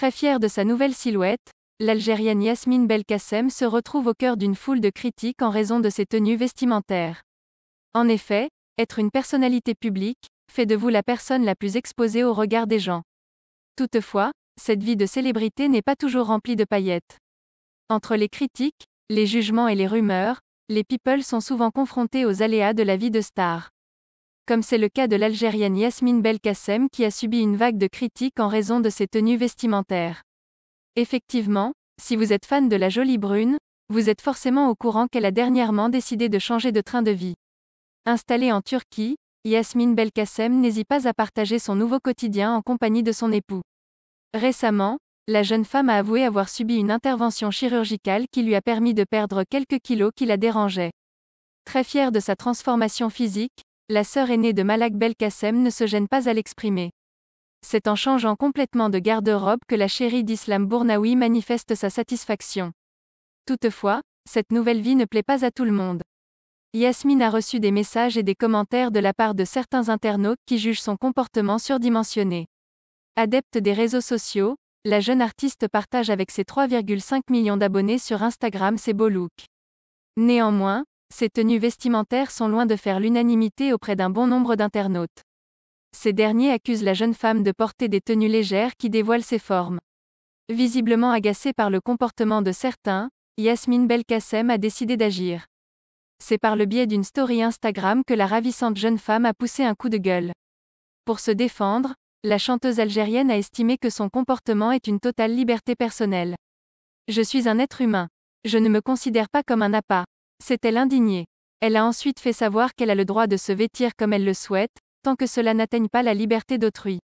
Très fière de sa nouvelle silhouette, l'Algérienne Yasmine Belkacem se retrouve au cœur d'une foule de critiques en raison de ses tenues vestimentaires. En effet, être une personnalité publique fait de vous la personne la plus exposée au regard des gens. Toutefois, cette vie de célébrité n'est pas toujours remplie de paillettes. Entre les critiques, les jugements et les rumeurs, les people sont souvent confrontés aux aléas de la vie de star. Comme c'est le cas de l'Algérienne Yasmine Belkacem qui a subi une vague de critiques en raison de ses tenues vestimentaires. Effectivement, si vous êtes fan de la jolie brune, vous êtes forcément au courant qu'elle a dernièrement décidé de changer de train de vie. Installée en Turquie, Yasmine Belkacem n'hésite pas à partager son nouveau quotidien en compagnie de son époux. Récemment, la jeune femme a avoué avoir subi une intervention chirurgicale qui lui a permis de perdre quelques kilos qui la dérangeaient. Très fière de sa transformation physique, la sœur aînée de Malak Belkacem ne se gêne pas à l'exprimer. C'est en changeant complètement de garde-robe que la chérie d'Islam Bournaoui manifeste sa satisfaction. Toutefois, cette nouvelle vie ne plaît pas à tout le monde. Yasmine a reçu des messages et des commentaires de la part de certains internautes qui jugent son comportement surdimensionné. Adepte des réseaux sociaux, la jeune artiste partage avec ses 3,5 millions d'abonnés sur Instagram ses beaux looks. Néanmoins, ses tenues vestimentaires sont loin de faire l'unanimité auprès d'un bon nombre d'internautes. Ces derniers accusent la jeune femme de porter des tenues légères qui dévoilent ses formes. Visiblement agacée par le comportement de certains, Yasmine Belkacem a décidé d'agir. C'est par le biais d'une story Instagram que la ravissante jeune femme a poussé un coup de gueule. Pour se défendre, la chanteuse algérienne a estimé que son comportement est une totale liberté personnelle. Je suis un être humain. Je ne me considère pas comme un appât. S'est-elle indignée. Elle a ensuite fait savoir qu'elle a le droit de se vêtir comme elle le souhaite, tant que cela n'atteigne pas la liberté d'autrui.